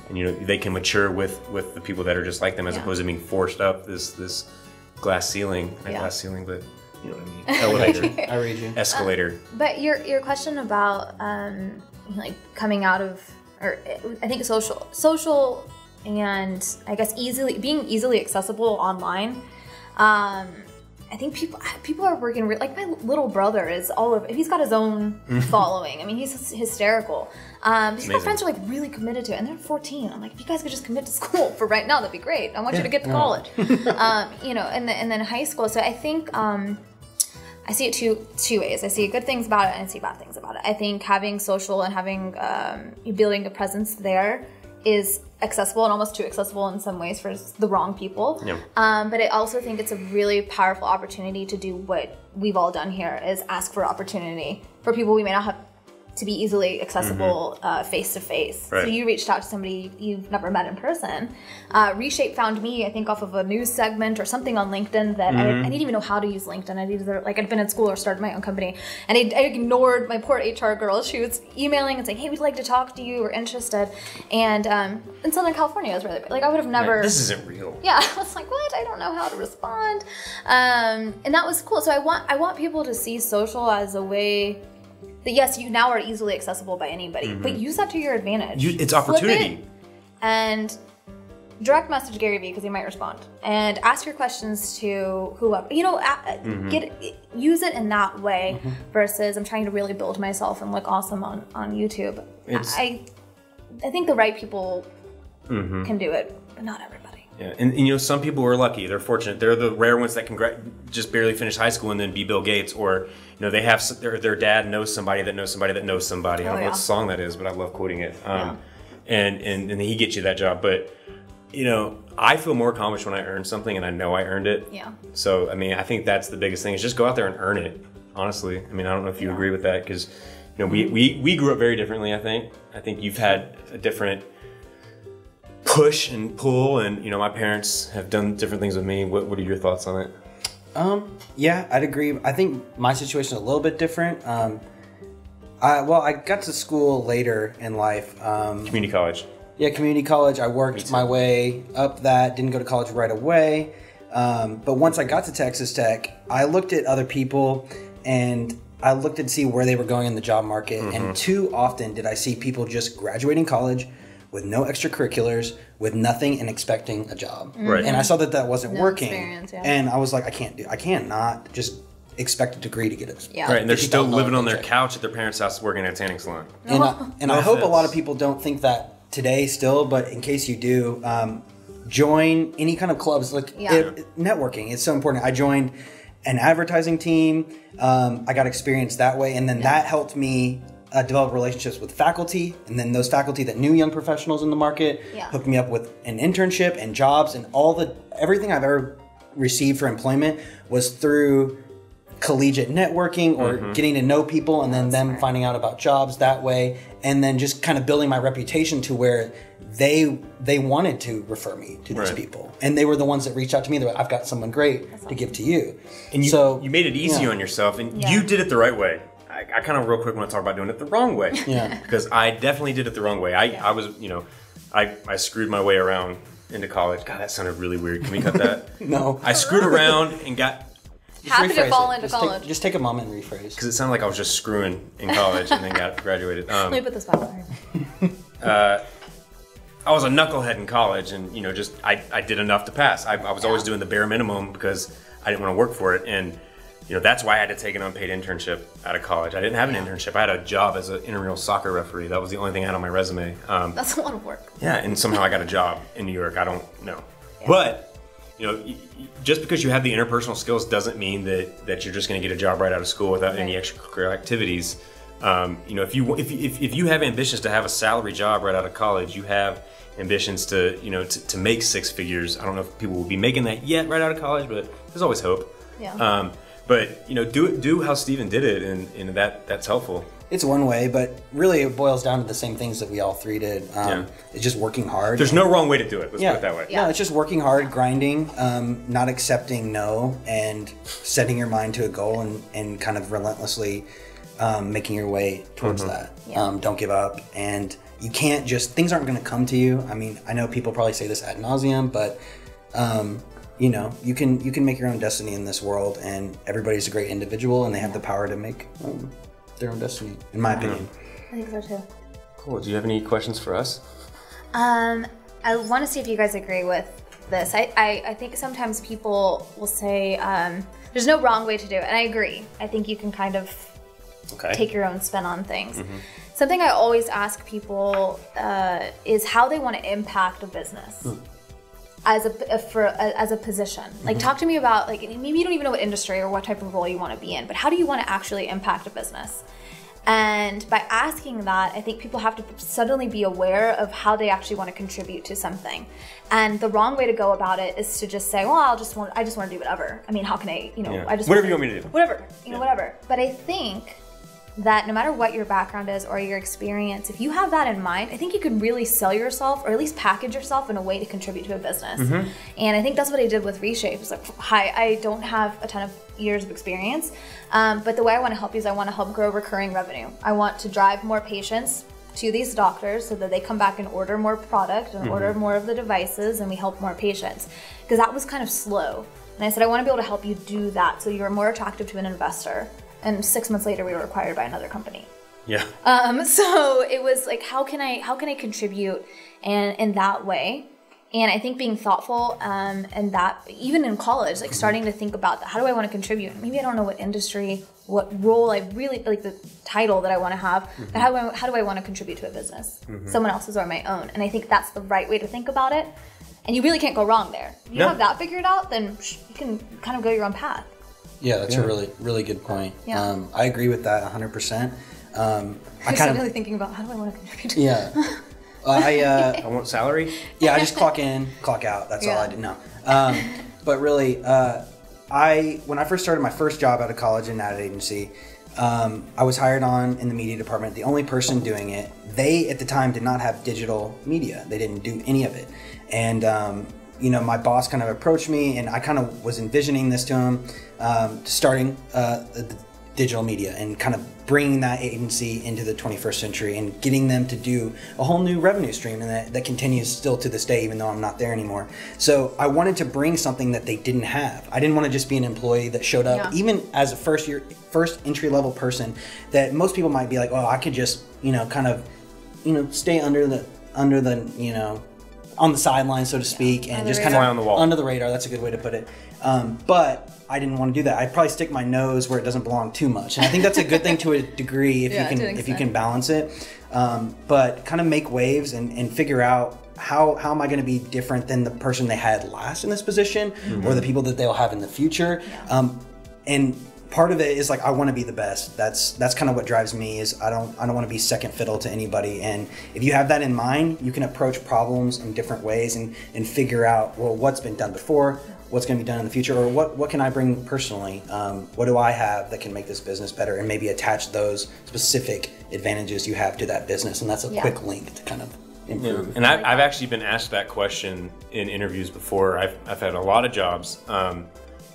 And you know, they can mature with the people that are just like them, as opposed to being forced up this glass ceiling, not glass ceiling, but you know what I mean, elevator, I read you. escalator. But your question about like coming out of, or I think social, and I guess being easily accessible online. I think people are working like my little brother is all over. He's got his own following. I mean, he's hysterical. He's got friends who are like really committed to it, and they're 14. I'm like, if you guys could just commit to school for right now, that'd be great. I want you to get to college. You know, and then high school. So I think I see it two ways. I see good things about it and I see bad things about it. I think having social and having building a presence there is accessible and almost too accessible in some ways for the wrong people. Yeah. But I also think it's a really powerful opportunity to do what we've all done here, is ask for opportunity for people we may not have to be easily accessible face to face. So you reached out to somebody you've never met in person. Reshape found me, I think, off of a news segment or something on LinkedIn that I didn't even know how to use LinkedIn. I'd been in school or started my own company, and I ignored my poor HR girl. She was emailing and saying, "Hey, we'd like to talk to you. We're interested." And in Southern California, I was really like, I would have never. This isn't real. Yeah, I was like, what? I don't know how to respond. And that was cool. So I want people to see social as a way that, yes, you now are easily accessible by anybody, but use that to your advantage. It's opportunity. And direct message Gary Vee, because he might respond. And ask your questions to whoever. You know, use it in that way versus I'm trying to really build myself and look awesome on YouTube. I think the right people can do it, but not everybody. Yeah, and you know, some people are lucky. They're fortunate. They're the rare ones that can just barely finish high school and then be Bill Gates, or you know, they have their dad knows somebody that knows somebody that knows somebody. I don't know what song that is, but I love quoting it. And he gets you that job. But you know, I feel more accomplished when I earn something and I know I earned it. Yeah. So I mean, I think that's the biggest thing, is just go out there and earn it. Honestly, I mean, I don't know if you agree with that, because you know, we grew up very differently. I think you've had a different push and pull, and you know, my parents have done different things with me. What are your thoughts on it? Yeah, I'd agree. I think my situation is a little bit different. I got to school later in life. Community college. Yeah, community college. I worked my way up that. Didn't go to college right away. But once I got to Texas Tech, I looked at other people and I looked to see where they were going in the job market. And too often did I see people just graduating college with no extracurriculars, with nothing, and expecting a job. Right. And I saw that wasn't working. And I was like, I cannot just expect a degree to get it. Yeah. Right, and they're still living on their couch at their parents' house working at a tanning salon. And I hope a lot of people don't think that today still, but in case you do, join any kind of clubs. Networking is so important. I joined an advertising team. I got experience that way, and then that helped me develop relationships with faculty, and then those faculty that knew young professionals in the market hooked me up with an internship and jobs, and everything I've ever received for employment was through collegiate networking or getting to know people, and then them finding out about jobs that way, and then just kind of building my reputation to where they wanted to refer me to these people, and they were the ones that reached out to me. They're like, I've got someone great to give to you. And you made it easy on yourself, and you did it the right way. I kind of real quick want to talk about doing it the wrong way. Because I definitely did it the wrong way. I was, you know, I screwed my way around into college. God, that sounded really weird. Can we cut that? No. I screwed around and got... Happy to fall into college. Just take a moment and rephrase. Because it sounded like I was just screwing in college and then got graduated. Let me put this back on. I was a knucklehead in college, and you know, just I did enough to pass. I was always doing the bare minimum because I didn't want to work for it, and you know, that's why I had to take an unpaid internship out of college. I didn't have an internship. I had a job as an intramural soccer referee. That was the only thing I had on my resume. That's a lot of work. Yeah, and somehow I got a job in New York. I don't know. Yeah. But, you know, just because you have the interpersonal skills doesn't mean that you're just going to get a job right out of school without any extracurricular activities. You know, if you have ambitions to have a salary job right out of college, you have ambitions to, you know, to make six figures. I don't know if people will be making that yet right out of college, but there's always hope. Yeah. But you know, do how Steven did it, and that's helpful. It's one way, but really it boils down to the same things that we all three did. It's just working hard. There's no wrong way to do it. Let's put it that way. Yeah, it's just working hard, grinding, not accepting no, and setting your mind to a goal and kind of relentlessly making your way towards that. Don't give up, and you can't just, things aren't going to come to you. I mean, I know people probably say this ad nauseum, but you know, you can make your own destiny in this world, and everybody's a great individual, and they have the power to make their own destiny, in my opinion. I think so too. Cool. Do you have any questions for us? I want to see if you guys agree with this. I think sometimes people will say there's no wrong way to do it, and I agree. I think you can kind of take your own spin on things. Something I always ask people is how they want to impact a business. As a position. Like, talk to me about, like, maybe you don't even know what industry or what type of role you want to be in, but how do you want to actually impact a business? And by asking that, I think people have to suddenly be aware of how they actually want to contribute to something. And the wrong way to go about it is to just say, well, I just want to do whatever. I mean, how can I, you know, I just whatever you want me to do. Whatever, you know, whatever. But I think that no matter what your background is or your experience, if you have that in mind, I think you can really sell yourself, or at least package yourself in a way to contribute to a business. And I think that's what I did with Reshape. It's like, hi, I don't have a ton of years of experience, but the way I want to help you is I want to help grow recurring revenue. I want to drive more patients to these doctors so that they come back and order more product and order more of the devices, and we help more patients. Because that was kind of slow. And I said, I want to be able to help you do that so you're more attractive to an investor. And 6 months later, we were acquired by another company. Yeah. So it was like, how can I contribute in that way? And I think being thoughtful, and that even in college, like starting to think about that, how do I want to contribute? Maybe I don't know what industry, what role I really like, the title that I want to have, but how do I want to contribute to a business, someone else's or my own? And I think that's the right way to think about it. And you really can't go wrong there. If you have that figured out, then you can kind of go your own path. Yeah, that's a really, really good point. Yeah. I agree with that 100%. I kind of really thinking about how do I want to contribute. Yeah. I want salary. Yeah, I just clock in, clock out. That's all I do. No. But really, when I first started my first job out of college in an ad agency, I was hired on in the media department. The only person doing it. They at the time did not have digital media. They didn't do any of it, and you know, my boss kind of approached me, and I kind of was envisioning this to him, starting the digital media and kind of bringing that agency into the 21st century and getting them to do a whole new revenue stream, and that continues still to this day, even though I'm not there anymore. So I wanted to bring something that they didn't have. I didn't want to just be an employee that showed up, even as a first entry-level person, that most people might be like, oh, I could just, you know, kind of, you know, stay under the, you know, on the sidelines, so to speak, and just kind of fly on the wall. Under the radar. That's a good way to put it. But I didn't want to do that. I'd probably stick my nose where it doesn't belong too much, and I think that's a good thing to a degree if you can balance it. But kind of make waves and figure out how am I going to be different than the person they had last in this position, or the people that they'll have in the future. And part of it is like, I want to be the best. That's kind of what drives me. Is I don't want to be second fiddle to anybody. And if you have that in mind, you can approach problems in different ways and figure out, well, what's been done before, what's going to be done in the future, or what can I bring personally? What do I have that can make this business better, and maybe attach those specific advantages you have to that business. And that's a quick link to kind of improve. And I've actually been asked that question in interviews before. I've had a lot of jobs.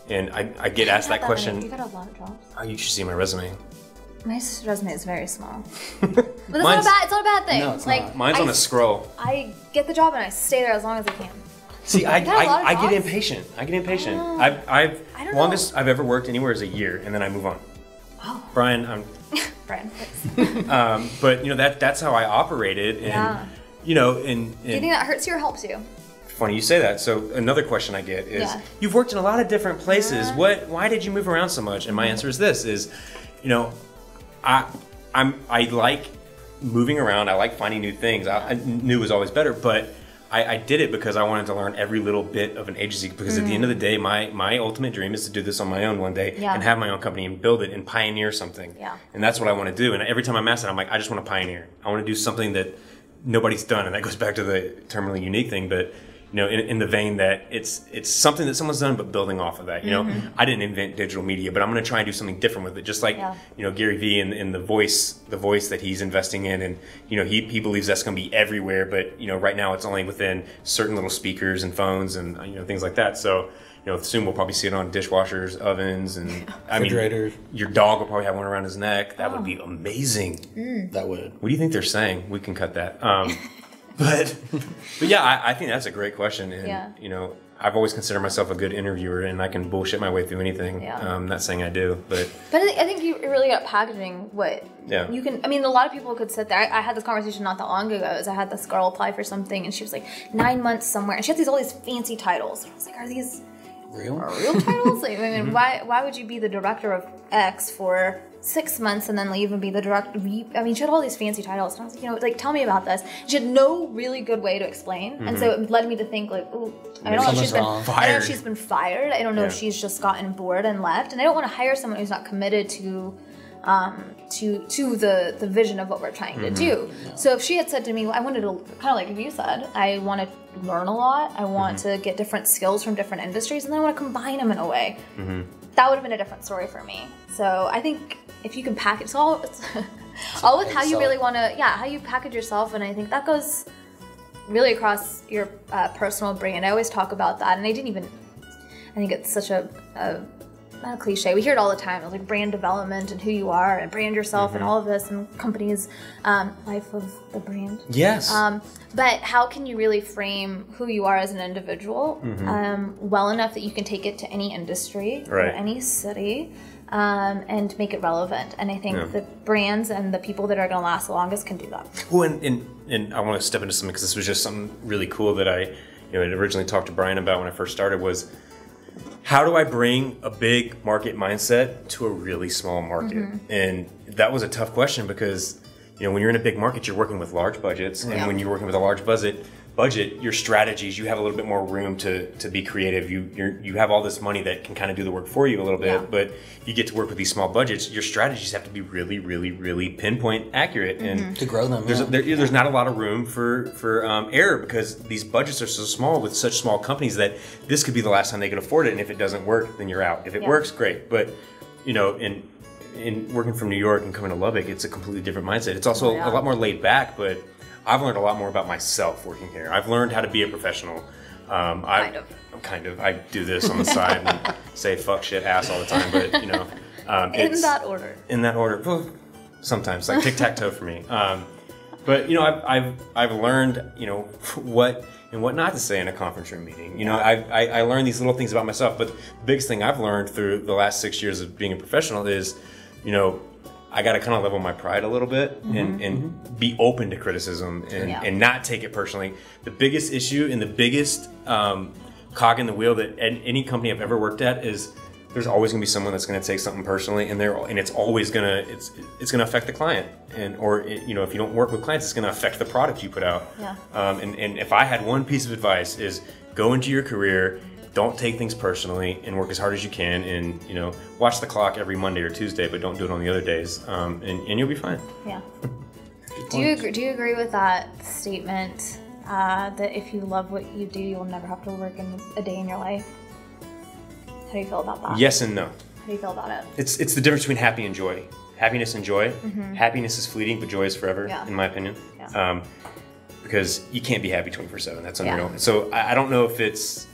And I get asked that question. You got a lot of jobs. Oh, you should see my resume. My resume is very small. But it's not a bad thing. No, it's like, not. Mine's on a scroll. I get the job and I stay there as long as I can. See, I get jobs? impatient. I've longest I've ever worked anywhere is a year, and then I move on. Oh. Brian, Brian, thanks. but you know, that's how I operated, and you know, do you think that hurts you or helps you? Funny you say that. So another question I get is, you've worked in a lot of different places. Why did you move around so much? And my answer is this: you know, I like moving around. I like finding new things. New is always better, but I did it because I wanted to learn every little bit of an agency. Because at the end of the day, my ultimate dream is to do this on my own one day and have my own company and build it and pioneer something. Yeah. And that's what I want to do. And every time I'm asked it, I'm like, I just want to pioneer. I want to do something that nobody's done. And that goes back to the terminally unique thing, but you know, in the vein that it's something that someone's done, but building off of that. You know, I didn't invent digital media, but I'm going to try and do something different with it. Just like you know, Gary Vee and the voice that he's investing in, and you know, he believes that's going to be everywhere. But you know, right now it's only within certain little speakers and phones and you know, things like that. So you know, soon we'll probably see it on dishwashers, ovens, and refrigerators. Your dog will probably have one around his neck. That would be amazing. That would. What do you think they're saying? We can cut that. But yeah, I think that's a great question. And, you know, I've always considered myself a good interviewer, and I can bullshit my way through anything. Not saying I do, but I think you really got packaging what you can. I mean, a lot of people could sit there. I had this conversation not that long ago. I had this girl apply for something, and she was like 9 months somewhere, and she had all these fancy titles. And I was like, are these real titles? Like, I mean, why would you be the director of X for 6 months and then leave and be the director? I mean, she had all these fancy titles, and I was like, you know, like, tell me about this. She had no really good way to explain, and so it led me to think, like, ooh, I don't know if she's been fired. I don't know if she's just gotten bored and left, and I don't want to hire someone who's not committed to the vision of what we're trying to do. So if she had said to me, I wanted to, kind of like you said, I want to learn a lot. I want to get different skills from different industries, and then I want to combine them in a way. That would have been a different story for me. So I think if you can package, it's all with how you really want to, how you package yourself, and I think that goes really across your personal brand. I always talk about that, and I think it's such a not a cliche. We hear it all the time. It's like brand development and who you are and brand yourself and all of this, and companies' life of the brand. Yes. But how can you really frame who you are as an individual well enough that you can take it to any industry or any city and make it relevant? And I think the brands and the people that are going to last the longest can do that. Well, and I want to step into something, because this was just something really cool that I had originally talked to Brian about when I first started, was how do I bring a big market mindset to a really small market? And that was a tough question, because when you're in a big market, you're working with large budgets, and when you're working with a large budget, your strategies, you have a little bit more room to be creative. You have all this money that can kind of do the work for you a little bit, but you get to work with these small budgets. Your strategies have to be really, really, really pinpoint accurate, and to grow them. There's not a lot of room for error, because these budgets are so small with such small companies that this could be the last time they can afford it. And if it doesn't work, then you're out. If it works, great. But in working from New York and coming to Lubbock, it's a completely different mindset. It's also a lot more laid back, but I've learned a lot more about myself working here. I've learned how to be a professional. Kind of. I do this on the side and say fuck, shit, ass all the time, but in that order. In that order. Well, sometimes, like tic-tac-toe for me. But I've learned what and what not to say in a conference room meeting. I learned these little things about myself. But the biggest thing I've learned through the last 6 years of being a professional is, I got to kind of level my pride a little bit and be open to criticism and not take it personally. The biggest issue and the biggest cog in the wheel that any company I've ever worked at is there's always going to be someone that's going to take something personally, and it's always going to it's going to affect the client, or if you don't work with clients, it's going to affect the product you put out. And if I had one piece of advice, is go into your career. Don't take things personally, and work as hard as you can, and watch the clock every Monday or Tuesday, but don't do it on the other days, and you'll be fine. Yeah. Do you agree with that statement that if you love what you do, you will never have to work in a day in your life? How do you feel about that? Yes and no. How do you feel about it? It's the difference between happy and joy. Happiness and joy. Happiness is fleeting, but joy is forever, in my opinion. Because you can't be happy 24/7. That's unreal. So I don't know if it's.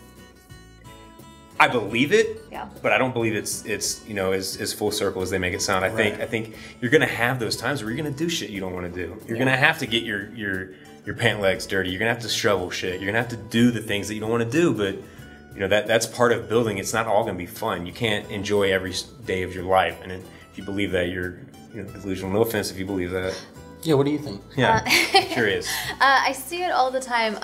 I believe it, but I don't believe it's as full circle as they make it sound. I think you're gonna have those times where you're gonna do shit you don't want to do. You're gonna have to get your pant legs dirty. You're gonna have to shovel shit. You're gonna have to do the things that you don't want to do. But that's part of building. It's not all gonna be fun. You can't enjoy every day of your life. And if you believe that, you're delusional. No offense if you believe that. Yeah, what do you think? Yeah, curious. I see it all the time.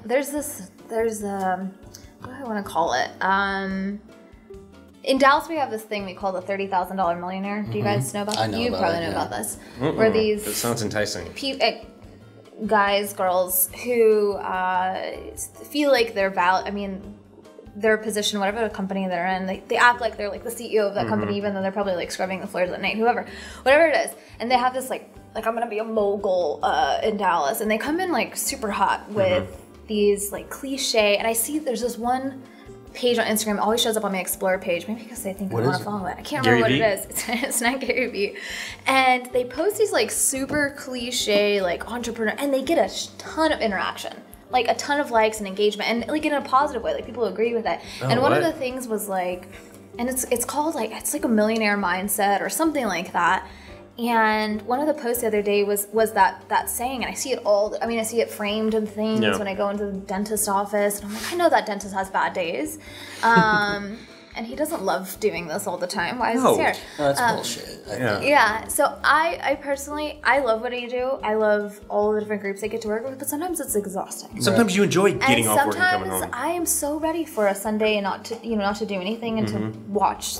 There's what do I want to call it? In Dallas, we have this thing we call the $30,000 millionaire. Do you guys know about this? You probably know about this. Where these... That sounds enticing. Guys, girls who feel like they're their position, whatever company they're in, they act like they're like the CEO of that company, even though they're probably like scrubbing the floors at night, whatever it is. And they have this like I'm gonna be a mogul in Dallas, and they come in like super hot with these like cliche, and I see there's this one page on Instagram, always shows up on my Explore page, maybe because they think I want to follow it. I can't remember what it is. It's not Gary Vee. And they post these like super cliche like entrepreneur, and they get a ton of interaction, like a ton of likes and engagement, and like in a positive way, like people agree with it. And one of the things was like, and it's called like, it's like a millionaire mindset or something like that. And one of the posts the other day was that saying, and I see it I see it framed in things when I go into the dentist office, and I'm like, I know that dentist has bad days. And he doesn't love doing this all the time. Why is this here? No, that's bullshit. Yeah. So I personally, I love what I do. I love all the different groups I get to work with, but sometimes it's exhausting. Sometimes you enjoy getting off work and coming home. Sometimes I am so ready for a Sunday and not to do anything and to watch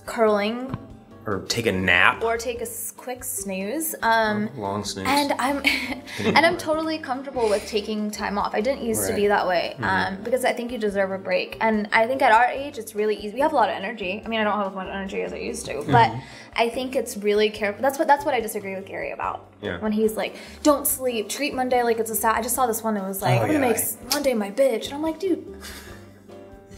curling. Or take a nap. Or take a quick snooze. Long snooze. And I'm totally comfortable with taking time off. I didn't used to be that way because I think you deserve a break. And I think at our age, it's really easy. We have a lot of energy. I mean, I don't have as much energy as I used to, but I think it's really careful. That's what I disagree with Gary about. Yeah. When he's like, don't sleep, treat Monday like it's a Saturday. I just saw this one that was like, I'm gonna make Monday my bitch, and I'm like, dude.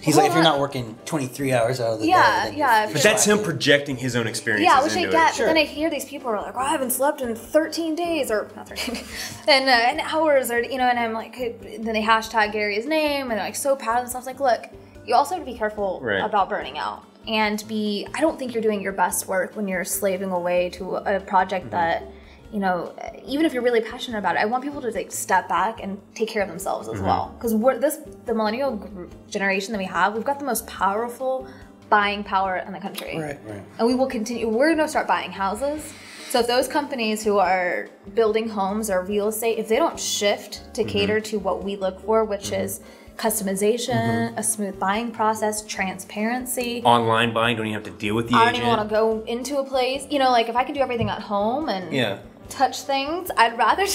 He's like, if you're not working 23 hours out of the day. But that's him projecting his own experiences. Yeah, which I get. But then I hear these people are like, I haven't slept in 13 days, or not 13 days, and hours, or and I'm like, then they hashtag Gary's name, and they're like so proud of themselves. Like, look, you also have to be careful about burning out, and I don't think you're doing your best work when you're slaving away to a project that. Even if you're really passionate about it, I want people to like step back and take care of themselves as well. Because the millennial generation that we have, we've got the most powerful buying power in the country. Right. And we will continue. We're going to start buying houses. So if those companies who are building homes or real estate, if they don't shift to cater to what we look for, which is customization, a smooth buying process, transparency. Online buying, don't even have to deal with the agent. I don't even want to go into a place. Like if I can do everything at home and touch things, I'd rather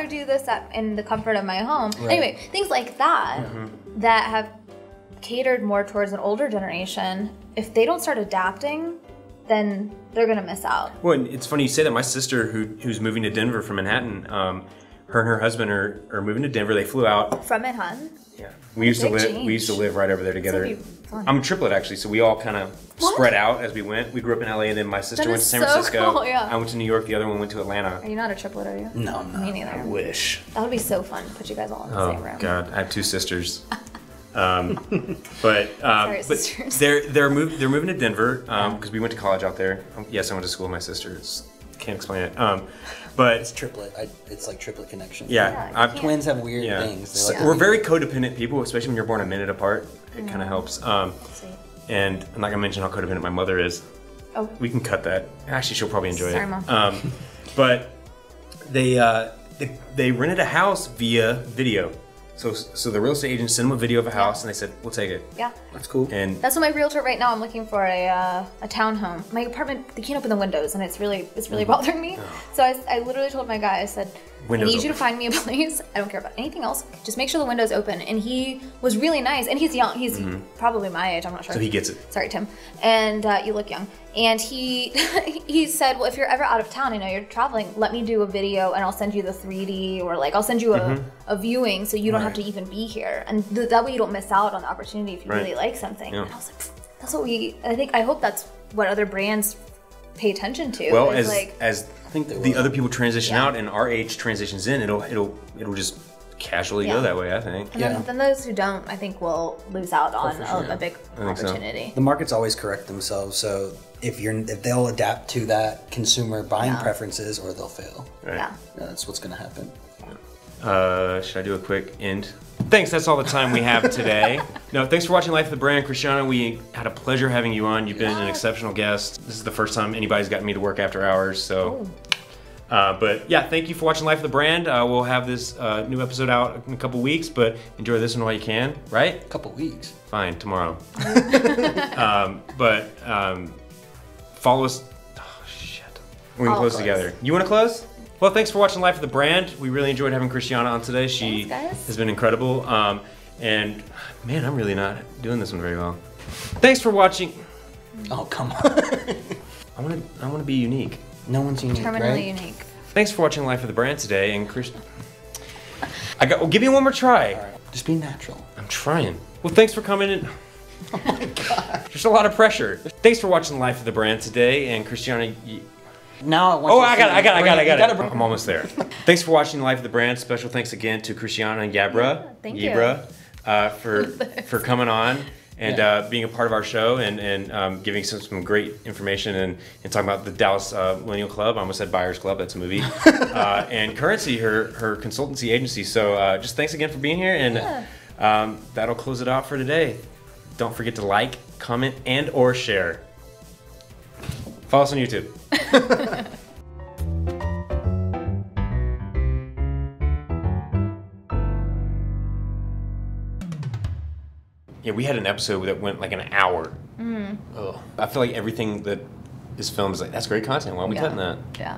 do this in the comfort of my home. Anyway, things like that that have catered more towards an older generation. If they don't start adapting, then they're gonna miss out. Well, it's funny you say that. My sister, who's moving to Denver from Manhattan, her and her husband are moving to Denver. They flew out from Manhattan. Yeah, we used to live right over there together. I'm a triplet actually, so we all kind of spread out as we went. We grew up in LA, and then my sister went to San Francisco. Cool, yeah. I went to New York. The other one went to Atlanta. Are you not a triplet? Are you? No. Me neither. I wish. That would be so fun. Put you guys all in the same room. Oh God, I have two sisters. Sorry, sisters. they're moving to Denver because we went to college out there. Yes, I went to school with my sisters. Can't explain it. But it's triplet. It's like triplet connection. Yeah, twins have weird things. We're very codependent people, especially when you're born a minute apart. It kind of helps. And I'm not gonna mention how codependent my mother is. Oh. We can cut that. Actually, she'll probably enjoy it. Mom. But they rented a house via video. So the real estate agent sent them a video of a house, and they said, "We'll take it." Yeah, that's cool. And that's what my realtor right now. I'm looking for a townhome. My apartment, they can't open the windows, and it's really bothering me. Oh. So I literally told my guy, I said, I need you to find me a place. I don't care about anything else. Just make sure the window's open. And he was really nice, and he's young. He's probably my age. I'm not sure. So he gets it. Sorry, Tim. And you look young. And he said, well, if you're ever out of town, I know you're traveling, let me do a video, and I'll send you the 3D, or like I'll send you a viewing, so you don't have to even be here, and that way you don't miss out on the opportunity if you really like something. Yeah. And I was like, that's what I hope that's what other brands pay attention to. Well, as I think the other people transition out and our age transitions in, it'll just casually go that way, I think. And then those who don't, I think, will lose out on a big opportunity. So. The markets always correct themselves, so if they'll adapt to that consumer buying preferences, or they'll fail. Right. Yeah, that's what's going to happen. Should I do a quick end? Thanks, that's all the time we have today. No, thanks for watching Life of the Brand. Christiana, we had a pleasure having you on. You've been an exceptional guest. This is the first time anybody's gotten me to work after hours, so But yeah, thank you for watching Life of the Brand. We'll have this new episode out in a couple weeks, but enjoy this one while you can, right? A couple weeks. Fine, tomorrow. Follow us. Oh, shit. We're going to close together. You want to close? Well, thanks for watching Life of the Brand. We really enjoyed having Christiana on today. She has been incredible. And man, I'm really not doing this one very well. Thanks for watching. Oh, come on. I want to be unique. No one's unique, Terminally unique. Thanks for watching Life of the Brand today, and well, give me one more try. All right. Just be natural. I'm trying. Well, thanks for coming in. Oh my God. There's a lot of pressure. Thanks for watching Life of the Brand today, and Christiana. Now I want I got it. I'm almost there. Thanks for watching Life of the Brand. Special thanks again to Christiana Yebra. Thank you. For coming on. And being a part of our show and giving some great information and talking about the Dallas Millennial Club. I almost said Buyers Club, that's a movie. And Currency, her consultancy agency. So just thanks again for being here, and that'll close it out for today. Don't forget to like, comment, and or share. Follow us on YouTube. Yeah, we had an episode that went like an hour. I feel like everything that is filmed is like, that's great content. Why aren't we cutting that? Yeah.